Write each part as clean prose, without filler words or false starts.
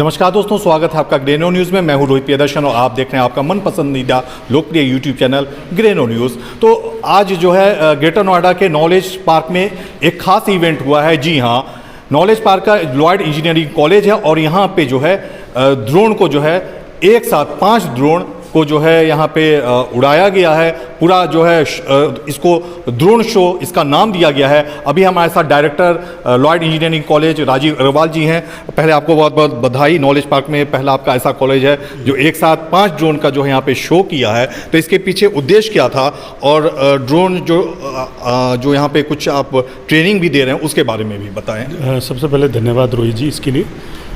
नमस्कार दोस्तों, स्वागत है आपका ग्रेनो न्यूज़ में। मैं हूं रोहित प्रियदर्शन और आप देख रहे हैं आपका मन पसंदीदा लोकप्रिय यूट्यूब चैनल ग्रेनो न्यूज़। तो आज जो है ग्रेटर नोएडा के नॉलेज पार्क में एक खास इवेंट हुआ है। जी हां, नॉलेज पार्क का लॉयड इंजीनियरिंग कॉलेज है और यहाँ पे जो है ड्रोन को जो है एक साथ 5 ड्रोन को जो है यहाँ पे उड़ाया गया है। पूरा जो है इसको ड्रोन शो इसका नाम दिया गया है। अभी हमारे साथ director Lloyd engineering college Rajiv Agarwal ji हैं। पहले आपको बहुत बहुत बधाई। नॉलेज पार्क में पहला आपका ऐसा कॉलेज है जो एक साथ 5 ड्रोन का जो है यहाँ पे शो किया है। तो इसके पीछे उद्देश्य क्या था और ड्रोन जो यहाँ पे कुछ आप ट्रेनिंग भी दे रहे हैं उसके बारे में भी बताएँ। सबसे पहले धन्यवाद रोहित जी इसके लिए।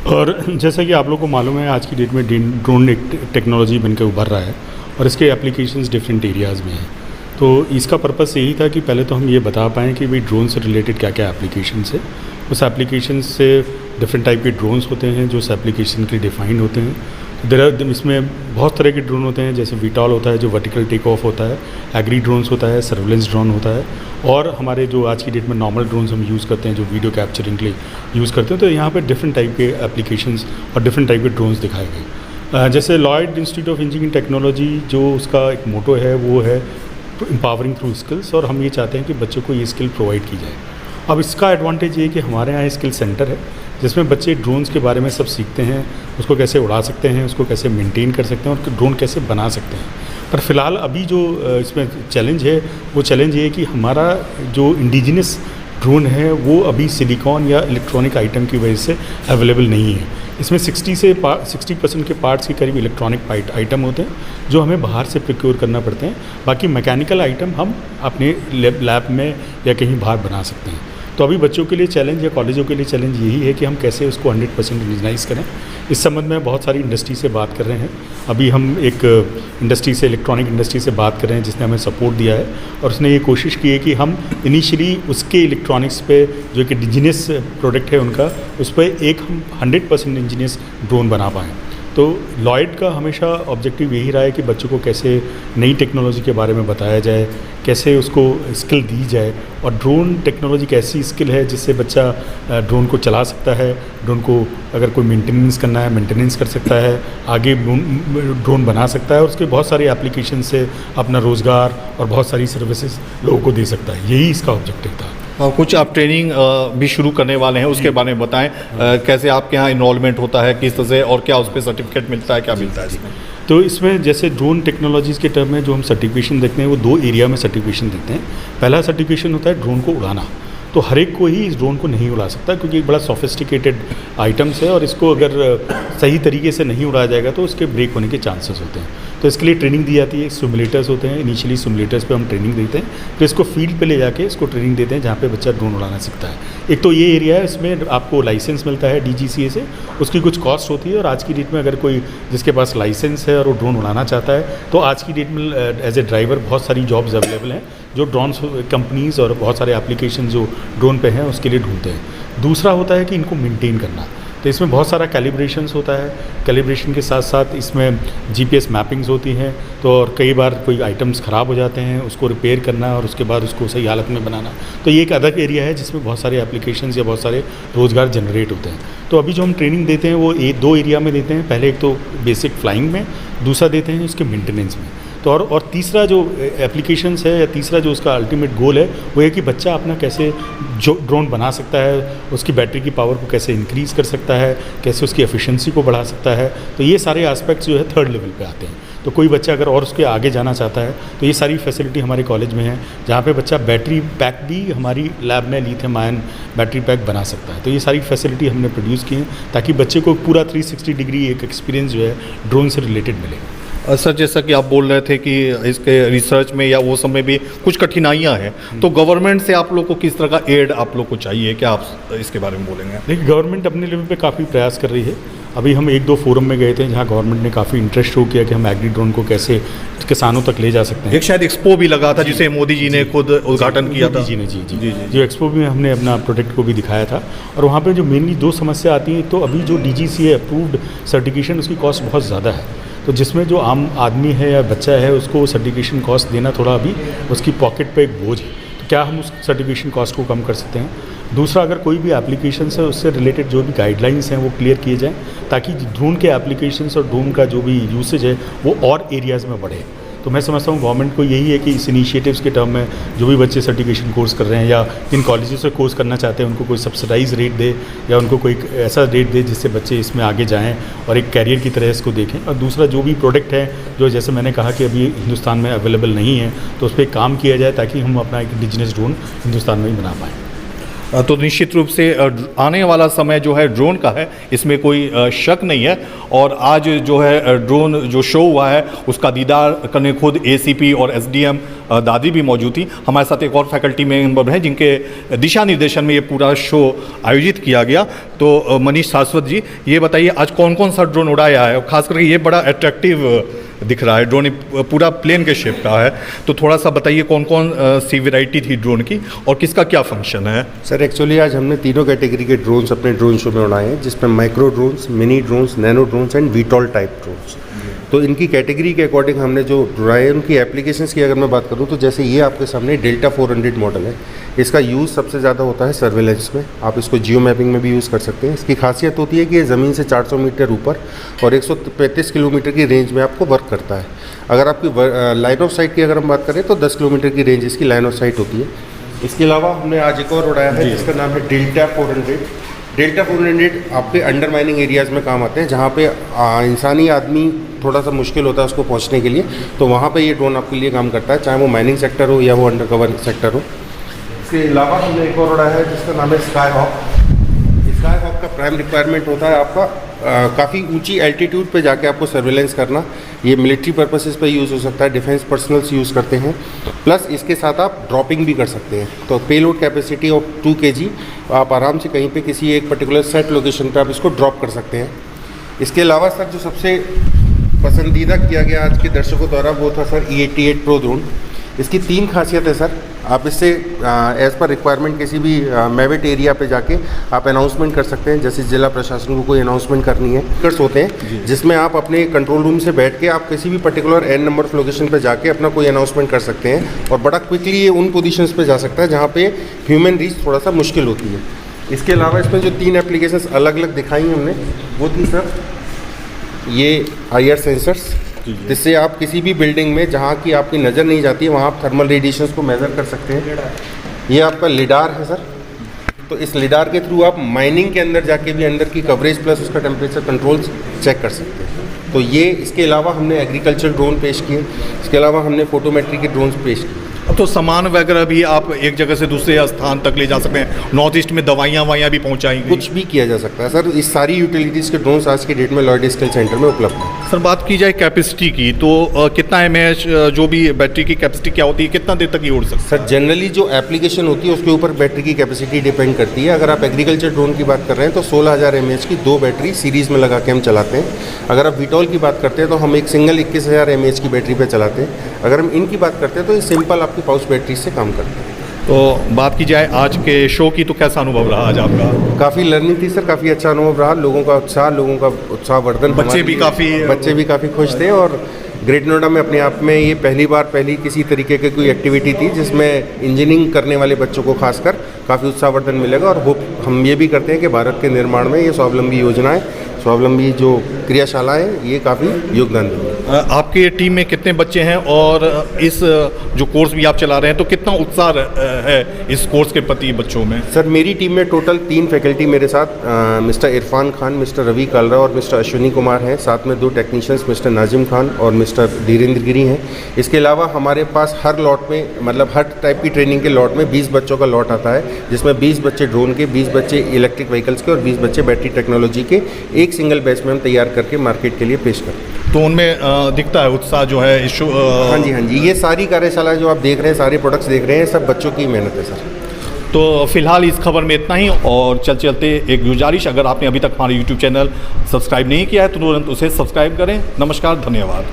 और जैसा कि आप लोगों को मालूम है, आज की डेट में ड्रोन एक टेक्नोलॉजी बनकर उभर रहा है और इसके एप्लीकेशंस डिफरेंट एरियाज़ में हैं। तो इसका पर्पस यही था कि पहले तो हम ये बता पाएँ कि भाई ड्रोन से रिलेटेड क्या क्या एप्लीकेशंस है। उस एप्लीकेशन से डिफरेंट टाइप के ड्रोन्स होते हैं जो उस एप्लीकेशन के लिए डिफाइंड होते हैं। इसमें बहुत तरह के ड्रोन होते हैं, जैसे वीटॉल होता है जो वर्टिकल टेक ऑफ होता है, एग्री ड्रोन्स होता है, सर्वेलेंस ड्रोन होता है, और हमारे जो आज की डेट में नॉर्मल ड्रोन्स हम यूज़ करते हैं जो वीडियो कैप्चरिंग के लिए यूज़ करते हैं। तो यहाँ पे डिफरेंट टाइप के एप्लीकेशंस और डिफरेंट टाइप के ड्रोन्स दिखाए गए। जैसे Lloyd institute of engineering technology जो उसका एक मोटो है वो है एम्पावरिंग थ्रू स्किल्स, और हम ये चाहते हैं कि बच्चों को ये स्किल प्रोवाइड की जाए। अब इसका एडवांटेज ये है कि हमारे यहाँ स्किल सेंटर है जिसमें बच्चे ड्रोन्स के बारे में सब सीखते हैं, उसको कैसे उड़ा सकते हैं, उसको कैसे मेंटेन कर सकते हैं और ड्रोन कैसे बना सकते हैं। पर फिलहाल अभी जो इसमें चैलेंज है वो चैलेंज ये है कि हमारा जो इंडिजिनस ड्रोन है वो अभी सिलिकॉन या इलेक्ट्रॉनिक आइटम की वजह से अवेलेबल नहीं है। इसमें 60% के पार्ट्स के करीब इलेक्ट्रॉनिक आइटम होते हैं जो हमें बाहर से प्रोक्योर करना पड़ते हैं। बाकी मैकेनिकल आइटम हम अपने लैब में या कहीं बाहर बना सकते हैं। तो अभी बच्चों के लिए चैलेंज या कॉलेजों के लिए चैलेंज यही है कि हम कैसे उसको 100% इंडिजिनाइज़ करें। इस संबंध में बहुत सारी इंडस्ट्री से बात कर रहे हैं। अभी हम एक इंडस्ट्री से, इलेक्ट्रॉनिक इंडस्ट्री से बात कर रहे हैं जिसने हमें सपोर्ट दिया है और उसने ये कोशिश की है कि हम इनिशियली उसके इलेक्ट्रॉनिक्स पे जो एक इंडिजिनियस प्रोडक्ट है उनका, उस पर एक हम 100% इंडिजिनियस ड्रोन बना पाएँ। तो लॉयड का हमेशा ऑब्जेक्टिव यही रहा है कि बच्चों को कैसे नई टेक्नोलॉजी के बारे में बताया जाए, कैसे उसको स्किल दी जाए। और ड्रोन टेक्नोलॉजी एक ऐसी स्किल है जिससे बच्चा ड्रोन को चला सकता है, ड्रोन को अगर कोई मेंटेनेंस करना है मेंटेनेंस कर सकता है, आगे ड्रोन बना सकता है और उसके बहुत सारे एप्लीकेशन से अपना रोज़गार और बहुत सारी सर्विसेज लोगों को दे सकता है। यही इसका ऑब्जेक्टिव था। कुछ आप ट्रेनिंग भी शुरू करने वाले हैं, उसके बारे में बताएं। कैसे आपके यहाँ इनरोलमेंट होता है, किस तरह से, और क्या उस पर सर्टिफिकेट मिलता है, क्या मिलता है इसमें? तो इसमें जैसे ड्रोन टेक्नोलॉजीज़ के टर्म में जो हम सर्टिफिकेशन देखते हैं वो 2 एरिया में सर्टिफिकेशन देते हैं। पहला सर्टिफिकेशन होता है ड्रोन को उड़ाना। तो हर एक को ही इस ड्रोन को नहीं उड़ा सकता क्योंकि एक बड़ा सोफिस्टिकेटेड आइटम्स है और इसको अगर सही तरीके से नहीं उड़ाया जाएगा तो उसके ब्रेक होने के चांसेस होते हैं। तो इसके लिए ट्रेनिंग दी जाती है। सिमुलेटर्स होते हैं, इनिशियली सिमुलेटर्स पे हम ट्रेनिंग देते हैं, फिर इसको फील्ड पे ले जाके इसको ट्रेनिंग देते हैं जहाँ पे बच्चा ड्रोन उड़ाना सीखता है। एक तो ये एरिया है, इसमें आपको लाइसेंस मिलता है DGCA से, उसकी कुछ कॉस्ट होती है। और आज की डेट में अगर कोई जिसके पास लाइसेंस है और वो ड्रोन उड़ाना चाहता है तो आज की डेट में एज ए ड्राइवर बहुत सारी जॉब्स अवेलेबल हैं जो ड्रोन कंपनीज़ और बहुत सारे एप्लीकेशन जो ड्रोन पे हैं उसके लिए ढूंढते हैं। दूसरा होता है कि इनको मेंटेन करना। तो इसमें बहुत सारा कैलिब्रेशंस होता है। कैलिब्रेशन के साथ साथ इसमें GPS मैपिंग्स होती हैं। तो और कई बार कोई आइटम्स ख़राब हो जाते हैं, उसको रिपेयर करना और उसके बाद उसको सही हालत में बनाना। तो ये एक अलग एरिया है जिसमें बहुत सारे एप्लीकेशंस या बहुत सारे रोज़गार जनरेट होते हैं। तो अभी जो हम ट्रेनिंग देते हैं वो 2 एरिया में देते हैं। पहले एक तो बेसिक फ्लाइंग में, दूसरा देते हैं उसके मेंटेनेंस में। तो और तीसरा जो एप्लीकेशंस है या तीसरा जो उसका अल्टीमेट गोल है वो है कि बच्चा अपना कैसे जो ड्रोन बना सकता है, उसकी बैटरी की पावर को कैसे इंक्रीज़ कर सकता है, कैसे उसकी एफिशिएंसी को बढ़ा सकता है। तो ये सारे एस्पेक्ट्स जो है 3rd लेवल पे आते हैं। तो कोई बच्चा अगर और उसके आगे जाना चाहता है तो ये सारी फैसिलिटी हमारे कॉलेज में है जहाँ पे बच्चा बैटरी पैक भी हमारी लैब में लिथियम आयन बैटरी पैक बना सकता है। तो ये सारी फैसिलिटी हमने प्रोड्यूस की हैं ताकि बच्चे को पूरा 360 डिग्री एक एक्सपीरियंस जो है ड्रोन से रिलेटेड मिले। सर, जैसा कि आप बोल रहे थे कि इसके रिसर्च में या वो सब में भी कुछ कठिनाइयाँ हैं, तो गवर्नमेंट से आप लोग को किस तरह का एड आप लोग को चाहिए, क्या आप इसके बारे में बोलेंगे? देखिए, गवर्नमेंट अपने लेवल पे काफ़ी प्रयास कर रही है। अभी हम 1-2 फोरम में गए थे जहाँ गवर्नमेंट ने काफ़ी इंटरेस्ट शो किया कि हम एग्री ड्रोन को कैसे किसानों तक ले जा सकते हैं। एक शायद एक्सपो भी लगा था जिसे मोदी जी ने खुद उद्घाटन किया था। जी जो एक्सपो में हमने अपना प्रोडक्ट को भी दिखाया था। और वहाँ पे जो मेनली 2 समस्या आती हैं, तो अभी जो DGCA अप्रूव्ड सर्टिफिकेशन उसकी कॉस्ट बहुत ज़्यादा है। तो जिसमें जो आम आदमी है या बच्चा है उसको सर्टिफिकेशन कॉस्ट देना थोड़ा अभी उसकी पॉकेट पे एक बोझ है। क्या हम उस सर्टिफिकेशन कॉस्ट को कम कर सकते हैं। दूसरा, अगर कोई भी एप्लीकेशन है उससे रिलेटेड जो भी गाइडलाइंस हैं वो क्लियर किए जाएँ, ताकि ड्रोन के एप्लीकेशंस और ड्रोन का जो भी यूसेज है वो और एरियाज़ में बढ़े। तो मैं समझता हूँ गवर्नमेंट को यही है कि इस इनिशिएटिव्स के टर्म में जो भी बच्चे सर्टिफिकेशन कोर्स कर रहे हैं या इन कॉलेजेस से कोर्स करना चाहते हैं, उनको कोई सब्सिडाइज रेट दे या उनको कोई ऐसा रेट दे जिससे बच्चे इसमें आगे जाएं और एक कैरियर की तरह इसको देखें। और दूसरा, जो भी प्रोडक्ट है जो जैसे मैंने कहा कि अभी हिंदुस्तान में अवेलेबल नहीं है, तो उस पर काम किया जाए ताकि हम अपना एक इंडिजिनस ड्रोन हिंदुस्तान में ही बना पाएँ। तो निश्चित रूप से आने वाला समय जो है ड्रोन का है, इसमें कोई शक नहीं है। और आज जो है ड्रोन जो शो हुआ है उसका दीदार करने खुद एसीपी और एसडीएम दादी भी मौजूद थी। हमारे साथ एक और फैकल्टी मेंबर हैं जिनके दिशा निर्देशन में ये पूरा शो आयोजित किया गया। तो मनीष सारस्वत जी, ये बताइए आज कौन कौन सा ड्रोन उड़ाया है, और खास करके ये बड़ा अट्रैक्टिव दिख रहा है ड्रोन, पूरा प्लेन के शेप का है, तो थोड़ा सा बताइए कौन कौन सी वैरायटी थी ड्रोन की और किसका क्या फंक्शन है। सर एक्चुअली आज हमने तीनों कैटेगरी के ड्रोन्स अपने ड्रोन शो में उड़ाए हैं, जिसमें micro drones, mini drones, nano drones and VTOL type drones. तो इनकी कैटेगरी के अकॉर्डिंग हमने जो उड़ाए उनकी एप्लीकेशंस की अगर मैं बात करूँ तो जैसे ये आपके सामने डेल्टा 400 मॉडल है। इसका यूज़ सबसे ज़्यादा होता है सर्वेलेंस में, आप इसको जियो मैपिंग में भी यूज़ कर सकते हैं। इसकी खासियत होती है कि ये ज़मीन से 400 मीटर ऊपर और 135 किलोमीटर की रेंज में आपको वर्क करता है। अगर आपकी लाइन ऑफ साइट की अगर हम बात करें तो 10 किलोमीटर की रेंज इसकी लाइन ऑफ साइट होती है। इसके अलावा हमने आज एक और उड़ाया है जिसका नाम है डेल्टा 400। डेल्टा 400 आपके अंडर माइनिंग एरियाज़ में काम आते हैं, जहाँ पे इंसानी आदमी थोड़ा सा मुश्किल होता है उसको पहुँचने के लिए, तो वहाँ पे ये ड्रोन आपके लिए काम करता है, चाहे वो माइनिंग सेक्टर हो या वो अंडर कवर सेक्टर हो। इसके अलावा हमने एक और उड़ाया है जिसका नाम है स्काई हॉक। स्काई हॉक का प्राइम रिक्वायरमेंट होता है आपका काफ़ी ऊंची एल्टीट्यूड पे जाके आपको सर्वेलेंस करना। ये मिलिट्री पर्पसेस पे यूज़ हो सकता है, डिफेंस पर्सनल्स यूज़ करते हैं, प्लस इसके साथ आप ड्रॉपिंग भी कर सकते हैं। तो पेलोड कैपेसिटी ऑफ 2 kg आप आराम से कहीं पे किसी एक पर्टिकुलर सेट लोकेशन पे आप इसको ड्रॉप कर सकते हैं। इसके अलावा सर जो सबसे पसंदीदा किया गया आज के दर्शकों द्वारा वो था सर E88 प्रो ड्रोन। इसकी 3 खासियत है सर। आप इससे एज़ पर रिक्वायरमेंट किसी भी मेविट एरिया पे जाके आप अनाउंसमेंट कर सकते हैं, जैसे जिला प्रशासन को कोई अनाउंसमेंट करनी है। कर्स होते हैं जिसमें आप अपने कंट्रोल रूम से बैठ के आप किसी भी particular n number of location पे जाके अपना कोई अनाउंसमेंट कर सकते हैं और बड़ा क्विकली ये उन पोजीशंस पे जा सकता है जहाँ पे ह्यूमन रीच थोड़ा सा मुश्किल होती है। इसके अलावा इसमें जो 3 एप्लीकेशंस अलग अलग दिखाई हैं हमने, वो थी सर ये IR सेंसर्स, जिससे आप किसी भी बिल्डिंग में जहाँ की आपकी नज़र नहीं जाती है वहाँ आप थर्मल रेडिएशंस को मेज़र कर सकते हैं। ये आपका लिडार है सर। तो इस लिडार के थ्रू आप माइनिंग के अंदर जाके भी अंदर की कवरेज प्लस उसका टेम्परेचर कंट्रोल्स चेक कर सकते हैं। तो ये इसके अलावा हमने एग्रीकल्चर ड्रोन पेश किए। इसके अलावा हमने फोटोमेट्री के ड्रोन्स पेश किए। अब तो सामान वगैरह भी आप एक जगह से दूसरे स्थान तक ले जा सकते हैं। नॉर्थ ईस्ट में दवाइयाँ भी पहुँचाएंगे, कुछ भी किया जा सकता है सर। इस सारी यूटिलिटीज़ के ड्रोन्स आज की डेट में लॉयड स्किल सेंटर में उपलब्ध हैं। सर बात की जाए कैपेसिटी की तो कितना mAh जो भी बैटरी की कैपेसिटी क्या होती है, कितना देर तक ये उड़ सकता है? सर जनरली जो एप्लीकेशन होती है उसके ऊपर बैटरी की कैपेसिटी डिपेंड करती है। अगर आप एग्रीकल्चर ड्रोन की बात कर रहे हैं तो 16,000 mAh की 2 बैटरी सीरीज़ में लगा के हम चलाते हैं। अगर आप वीटॉल की बात करते हैं तो हम एक सिंगल 21,000 mAh की बैटरी पे चलाते हैं। अगर हम इनकी बात करते हैं तो ये सिंपल आपकी पाउच बैटरी से काम करते हैं। तो बात की जाए आज के शो की तो कैसा अनुभव रहा आज आपका? काफ़ी लर्निंग थी सर, काफ़ी अच्छा अनुभव रहा। लोगों का उत्साहवर्धन, बच्चे भी काफ़ी खुश थे। और ग्रेट नोएडा में अपने आप में ये पहली किसी तरीके की कोई एक्टिविटी थी जिसमें इंजीनियरिंग करने वाले बच्चों को खासकर काफ़ी उत्साहवर्धन मिलेगा। और होप हम ये भी करते हैं कि भारत के निर्माण में ये स्वावलंबी योजनाएं, स्वावलंबी जो क्रियाशालाएं, ये काफ़ी योगदान देंगे। आपके टीम में कितने बच्चे हैं और इस जो कोर्स भी आप चला रहे हैं तो कितना उत्साह है इस कोर्स के प्रति बच्चों में? सर मेरी टीम में टोटल 3 फैकल्टी मेरे साथ मिस्टर इरफान खान, मिस्टर रवि कालरा और मिस्टर अश्विनी कुमार हैं। साथ में 2 टेक्नीशियंस मिस्टर नाजिम खान और मिस्टर धीरेन्द्र गिरी हैं। इसके अलावा हमारे पास हर लॉट में, मतलब हर टाइप की ट्रेनिंग के लॉट में 20 बच्चों का लॉट आता है, जिसमें 20 बच्चे ड्रोन के, 20 बच्चे इलेक्ट्रिक व्हीकल्स के और 20 बच्चे बैटरी टेक्नोलॉजी के एक सिंगल बैच में हम तैयार करके मार्केट के लिए पेश करते हैं। तो उनमें दिखता है उत्साह जो है इस हाँ जी, ये सारी कार्यशाला जो आप देख रहे हैं, सारे प्रोडक्ट्स देख रहे हैं, सब बच्चों की मेहनत है सर। तो फिलहाल इस खबर में इतना ही। और चलते एक गुजारिश, अगर आपने अभी तक हमारे YouTube चैनल सब्सक्राइब नहीं किया है तो तुरंत उसे सब्सक्राइब करें। नमस्कार, धन्यवाद।